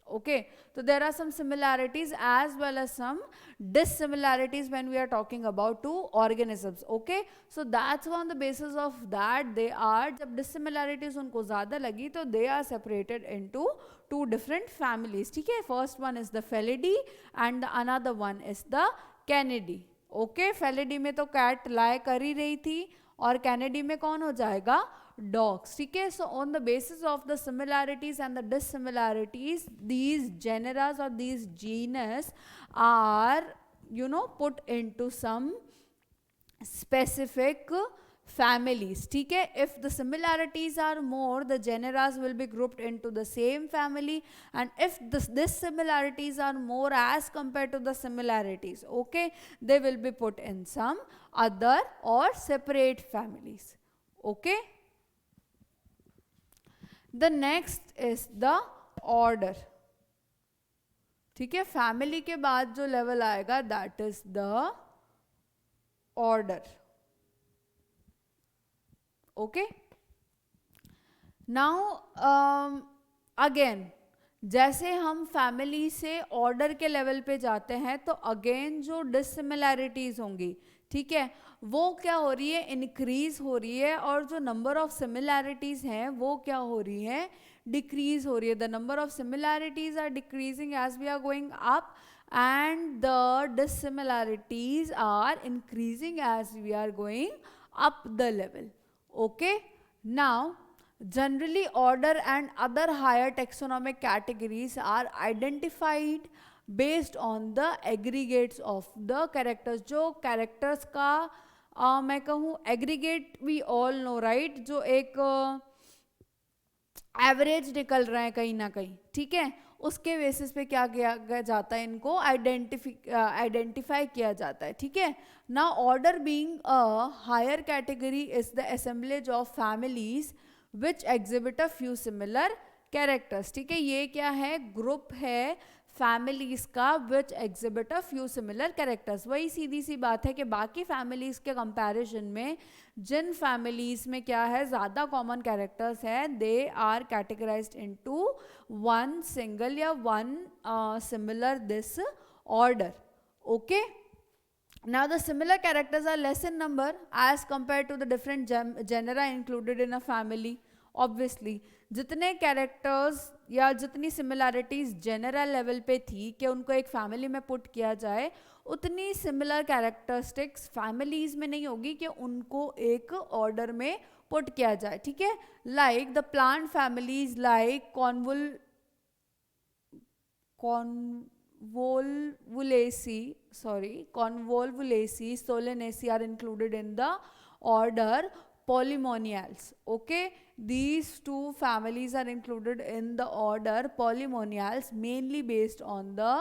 Okay, so there are some similarities as well as some dissimilarities when we are talking about 2 organisms. Okay, so that's on the basis of that they are, जब dissimilarities उनको ज़्यादा लगी तो they are separated into 2 different families. ठीक है, first one is the Felidae and the another one is the Canidae. Okay, Felidae में तो cat lie कर ही रही थी और Canidae में कौन हो जाएगा, dogs. ठीक है, so on the basis of the similarities and the dissimilarities, these generas or these genus are, you know, put into some specific families. ठीक है, if the similarities are more, the generas will be grouped into the same family, and if this similarities are more as compared to the similarities, okay, they will be put in some other or separate families. Okay, the next is the order. ठीक है, family के बाद जो level आएगा that is the order. Okay, now again जैसे हम family से order के लेवल पे जाते हैं तो अगेन जो डिससिमिलैरिटीज होंगी, ठीक है, वो क्या हो रही है, इंक्रीज हो रही है, और जो नंबर ऑफ सिमिलैरिटीज हैं वो क्या हो रही है, डिक्रीज हो रही है. The number of similarities are decreasing as we are going up and the dissimilarities are increasing as we are going up the level. Okay, now generally order and other higher taxonomic categories are identified based on the aggregates of the characters. जो characters का मैं कहूँ aggregate we all know right, जो एक average निकल रहे हैं कहीं ना कहीं, ठीक है, उसके बेसिस पे क्या किया जाता है, इनको आइडेंटिफाई किया जाता है, ठीक है. ना order being a higher category is the assemblage of families which exhibit a few similar characters. ठीक है, ये क्या है, ग्रुप है फैमिलीज का which exhibit a few similar characters. वही सीधी सी बात है कि बाकी फैमिलीज के कंपैरिजन में जिन फैमिलीज में क्या है, ज़्यादा कॉमन कैरेक्टर्स है, they are categorised into one single या one similar this order. Okay, now the similar characters are less in number as compared to the different genera included in a family. Obviously जितने characters या जितनी similarities general level पे थी कि उनको एक family में पुट किया जाए, उतनी सिमिलर कैरेक्टरिस्टिक्स फैमिलीज में नहीं होगी कि उनको एक ऑर्डर में पुट किया जाए. ठीक है, like the plant families like Convolvulaceae, Solanaceae are included in the order Polymoniales. Okay, these two families are included in the order Polymoniales mainly based on the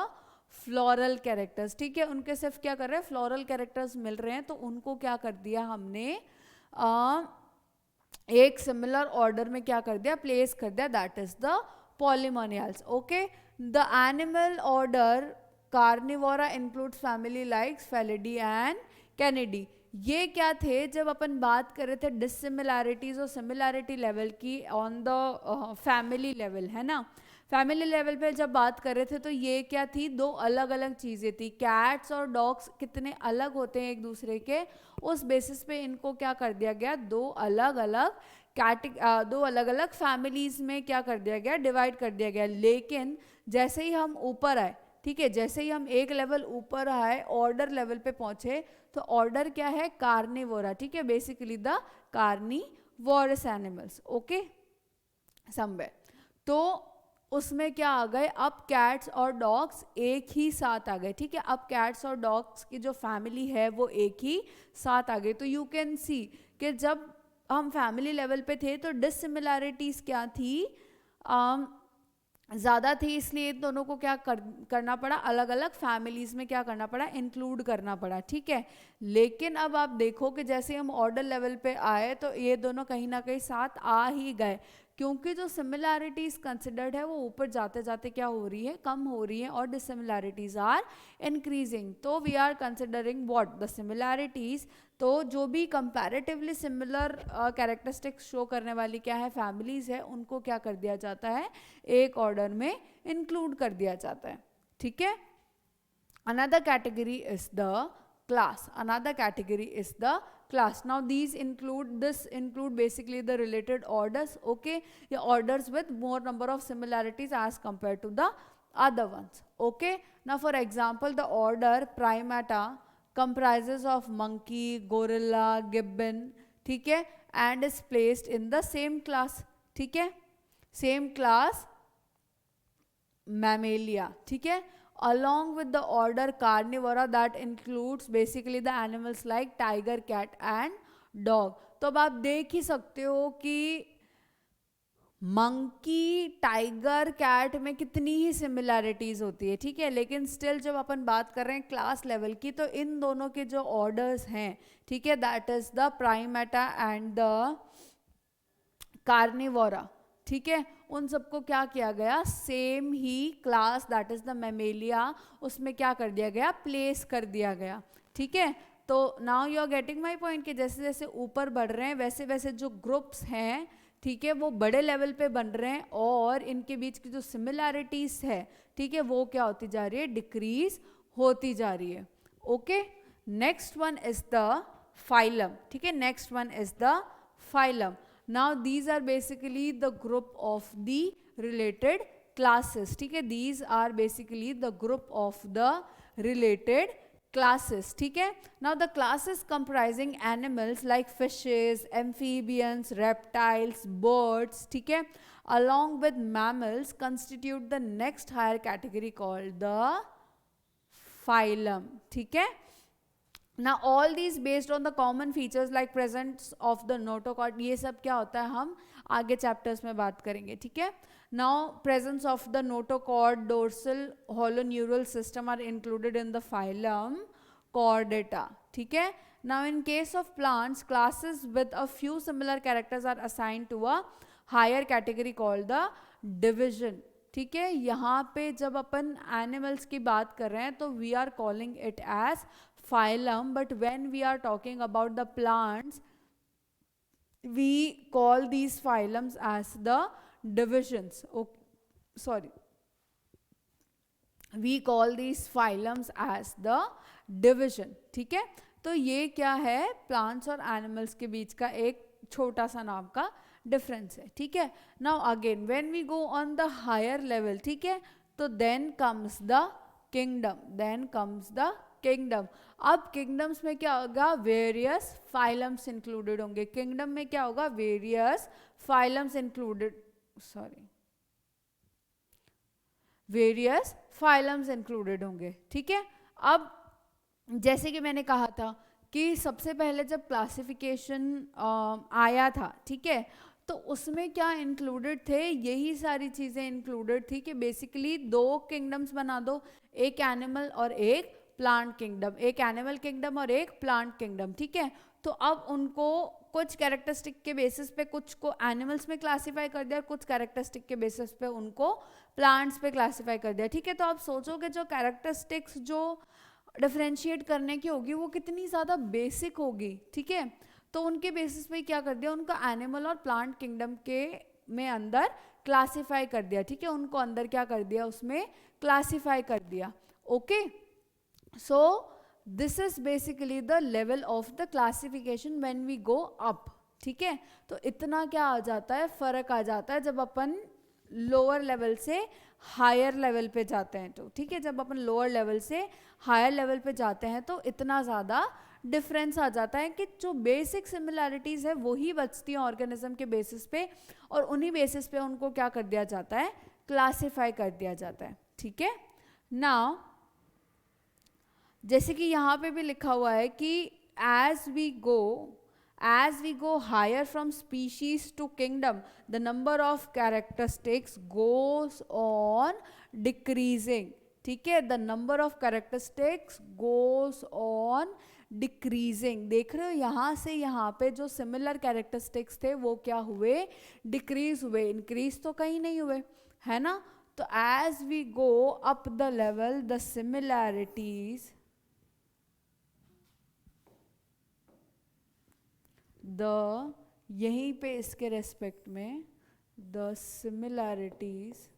floral characters. ठीक है, उनके सिर्फ क्या कर रहे हैं, फ्लोरल कैरेक्टर्स मिल रहे हैं, तो उनको क्या कर दिया हमने, एक सिमिलर ऑर्डर में क्या कर दिया, प्लेस कर दिया, that is the Polymoniales. Okay, the animal order Carnivora includes family like Felidae and Canidae. ये क्या थे, जब अपन बात कर रहे थे डिससिमिलैरिटीज और सिमिलैरिटी लेवल की ऑन द फैमिली लेवल, है ना, फैमिली लेवल पे जब बात कर रहे थे तो ये क्या थी, दो अलग अलग चीज़ें थी. कैट्स और डॉग्स कितने अलग होते हैं एक दूसरे के, उस बेसिस पे इनको क्या कर दिया गया, दो अलग अलग फैमिलीज में क्या कर दिया गया, डिवाइड कर दिया गया. लेकिन जैसे ही हम ऊपर आए, ठीक है, जैसे ही हम एक लेवल ऊपर आए, ऑर्डर लेवल पे पहुंचे, तो ऑर्डर क्या है, कार्निवोरा. ठीक है, basically the carnivorous animals. Okay, somewhere, तो उसमें क्या आ गए, अब कैट्स और डॉग्स एक ही साथ आ गए. ठीक है, अब कैट्स और डॉग्स की जो फैमिली है वो एक ही साथ आ गई. तो यू कैन सी कि जब हम फैमिली लेवल पे थे तो डिससिमिलैरिटीज क्या थी, ज़्यादा थी, इसलिए इन दोनों को क्या करना पड़ा, अलग अलग फैमिलीज में क्या करना पड़ा, इंक्लूड करना पड़ा. ठीक है, लेकिन अब आप देखो कि जैसे हम ऑर्डर लेवल पे आए तो ये दोनों कहीं ना कहीं साथ आ ही गए, क्योंकि जो सिमिलैरिटीज कंसिडर्ड है वो ऊपर जाते जाते क्या हो रही है, कम हो रही है, और डिससिमिलैरिटीज आर इंक्रीजिंग. तो we are considering what, the similarities. तो जो भी कंपैरेटिवली सिमिलर कैरेक्टरिस्टिक्स शो करने वाली क्या है, फैमिलीज है, उनको क्या कर दिया जाता है, एक ऑर्डर में इंक्लूड कर दिया जाता है. ठीक है, another category is the class. Now these include basically the related orders. Okay, the orders with more number of similarities as compared to the other ones. Okay, now for example the order Primata comprises of monkey, gorilla, gibbon, ठीक है, and is placed in the same class. ठीक है, same class Mammalia. ठीक है, along with the order Carnivora that includes basically the animals like tiger, cat and dog. तो अब आप देख ही सकते हो कि मंकी, टाइगर, कैट में कितनी ही सिमिलैरिटीज होती है. ठीक है, लेकिन स्टिल जब अपन बात कर रहे हैं क्लास लेवल की, तो इन दोनों के जो ऑर्डर्स हैं, ठीक है, that is the Primata and the Carnivora. ठीक है, उन सबको क्या किया गया, same he class that is the Mammalia, उसमें क्या कर दिया गया, प्लेस कर दिया गया. ठीक है, तो now you are getting my point कि जैसे जैसे ऊपर बढ़ रहे हैं वैसे वैसे जो ग्रुप्स हैं, ठीक है, वो बड़े लेवल पे बन रहे हैं और इनके बीच की जो सिमिलैरिटीज है, ठीक है, वो क्या होती जा रही है, डिक्रीज होती जा रही है. Okay, next one is the phylum. ठीक है, next one is the phylum. Now these are basically the group of the related classes. ठीक है, these are basically the group of the related classes. ठीक है, now the classes comprising animals like fishes, amphibians, reptiles, birds, ठीक है, along with mammals constitute the next higher category called the phylum. ठीक है, now all these based on the common features like presence of the notochord. ये सब क्या होता है हम आगे चैप्टर्स में बात करेंगे. ठीक है, now presence of the notochord, dorsal holoneural system are included in the phylum Chordata. ठीक है, now in case of plants, classes with a few similar characters are assigned to a higher category called the division. ठीक है, यहाँ पे जब अपन animals की बात कर रहे हैं तो we are calling it as phylum, but when we are talking about the plants, we call these phylums as the divisions. We call these phylums as the division. ठीक है, तो ये क्या है, प्लांट्स और एनिमल्स के बीच का एक छोटा सा नाम का डिफरेंस है. ठीक है, now again when we go on the higher level, ठीक है, तो then comes the kingdom. Then comes the kingdom. अब किंगडम्स में क्या होगा, वेरियस फाइलम्स इंक्लूडेड होंगे. किंगडम में क्या होगा, various phylums included, various phylums included होंगे. ठीक है, अब जैसे कि मैंने कहा था कि सबसे पहले जब क्लासिफिकेशन आया था, ठीक है, तो उसमें क्या इंक्लूडेड थे, यही सारी चीज़ें इंक्लूडेड थी कि बेसिकली दो किंगडम्स बना दो, एक एनिमल और एक प्लांट किंगडम, एक एनिमल किंगडम और एक प्लांट किंगडम. ठीक है, तो अब उनको कुछ कैरेक्टरिस्टिक के बेसिस पे कुछ को एनिमल्स में क्लासीफाई कर दिया और कुछ कैरेक्टरिस्टिक के बेसिस पे उनको प्लांट्स पे क्लासीफाई कर दिया. ठीक है, तो आप सोचोगे जो कैरेक्टरिस्टिक्स जो डिफरेंशिएट करने की होगी वो कितनी ज़्यादा बेसिक होगी. ठीक है, तो उनके बेसिस पे क्या कर दिया, उनका एनिमल और प्लांट किंगडम के में अंदर क्लासीफाई कर दिया. ठीक है, उनको अंदर क्या कर दिया, उसमें क्लासीफाई कर दिया. Okay, so this is basically the level of the classification when we go up. ठीक है, तो इतना क्या आ जाता है, फर्क आ जाता है जब अपन लोअर लेवल से हायर लेवल पे जाते हैं. तो ठीक है, जब अपन लोअर लेवल से हायर लेवल पे जाते हैं तो इतना ज़्यादा डिफरेंस आ जाता है कि जो बेसिक सिमिलैरिटीज़ है वही बचती हैं ऑर्गेनिज्म के बेसिस पे, और उन्हीं बेसिस पे उनको क्या कर दिया जाता है, क्लासिफाई कर दिया जाता है. ठीक है, नाउ जैसे कि यहाँ पे भी लिखा हुआ है कि as we go higher from species to kingdom, the number of characteristics goes on decreasing. ठीक है, the number of characteristics goes on decreasing. देख रहे हो, यहाँ से यहाँ पे जो similar characteristics थे वो क्या हुए, decrease हुए, increase तो कहीं नहीं हुए, है ना. तो as we go up the level, the similarities, यहीं पे इसके रेस्पेक्ट में the similarities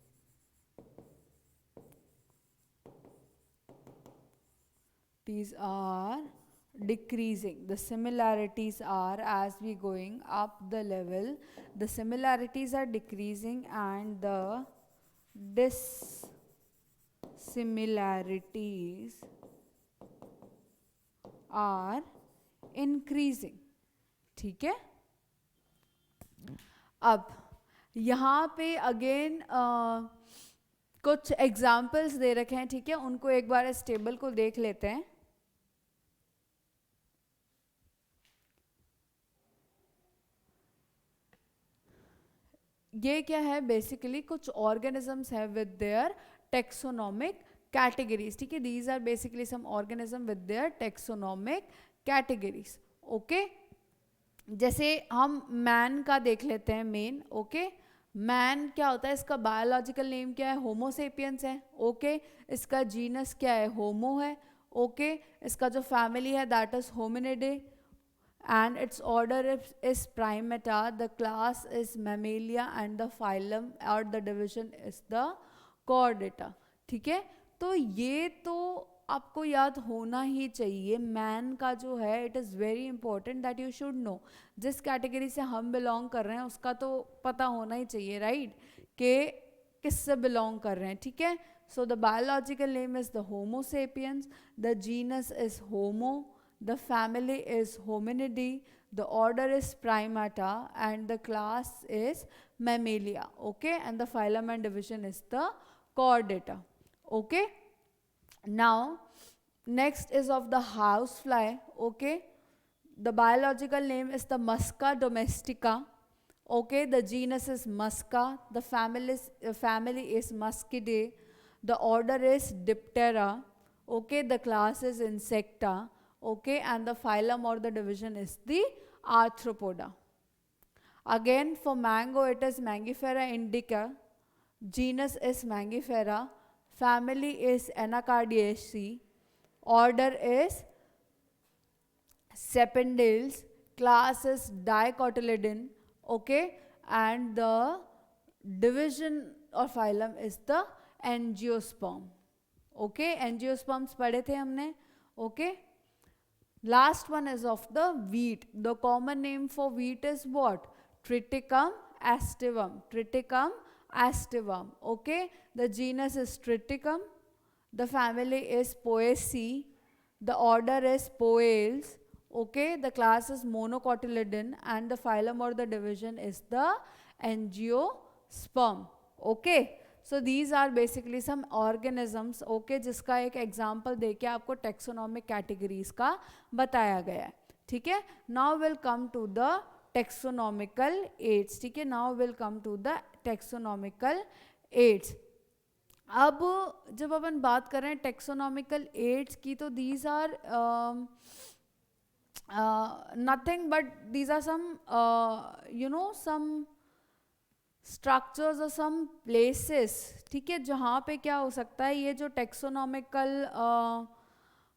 are decreasing. The similarities are, as we going up the level, the similarities are decreasing and the dissimilarities are increasing. ठीक है, अब यहाँ पे again कुछ एग्जाम्पल्स दे रखे हैं. ठीक है, उनको एक बार इस टेबल को देख लेते हैं. ये क्या है, बेसिकली कुछ ऑर्गेनिजम्स है विद देयर टेक्सोनोमिक कैटेगरीज. ठीक है, these are basically some organism with their taxonomic categories. Okay, जैसे हम मैन का देख लेते हैं मेन. ओके, मैन क्या होता है, इसका बायोलॉजिकल नेम क्या है, होमोसेपियंस है. ओके, इसका जीनस क्या है, होमो है. ओके, इसका जो फैमिली है that is Hominidae. and its order is Primata, the class is Mammalia and the phylum or the division is the Chordata. ठीक है, तो ये तो आपको याद होना ही चाहिए. मैन का जो है it is very important that you should know. जिस कैटेगरी से हम बिलोंग कर रहे हैं उसका तो पता होना ही चाहिए, राइट, कि किससे बिलोंग कर रहे हैं. ठीक है, so the biological name is the homo sapiens, the genus is homo, the family is Hominidae, the order is Primata, and the class is Mammalia. Okay, and the phylum and division is the Chordata. Okay, now next is of the housefly. Okay, the biological name is the Musca domestica. Okay, the genus is Musca, the family is Muscidae, the order is Diptera. Okay, the class is Insecta. Okay, and the phylum or the division is the Arthropoda. Again, for mango it is Mangifera indica, genus is Mangifera, family is Anacardiaceae, order is Sependales, class is Dicotyledon. Okay, and the division or phylum is the Angiosperm. Okay, angiosperms पढ़े थे हमने. Okay, last one is of the wheat. The common name for wheat is what? Triticum aestivum. Triticum aestivum. Okay, the genus is Triticum, the family is Poaceae, the order is Poales. Okay, the class is Monocotyledon and the phylum or the division is the Angiosperm. Okay, so these are basically some organisms. Okay, जिसका एक example देके आपको taxonomic categories का बताया गया है. ठीक है, now we'll come to the taxonomical aids. ठीक है, now we'll come to the taxonomical aids. अब जब अपन बात कर रहे हैं taxonomical aids की, तो these are nothing but these are some some structures or some places. ठीक है, जहाँ पे क्या हो सकता है, ये जो taxonomical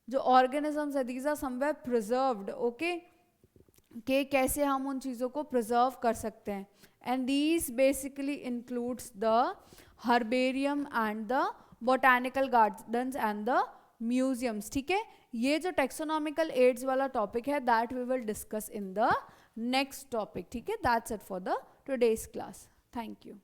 जो organisms है, these are somewhere preserved. Okay, कि कैसे हम उन चीज़ों को preserve कर सकते हैं. And these basically includes the herbarium and the botanical gardens and the museums. ठीक है, ये जो taxonomical aids वाला topic है, that we will discuss in the next topic. ठीक है, that's it for the today's class. Thank you.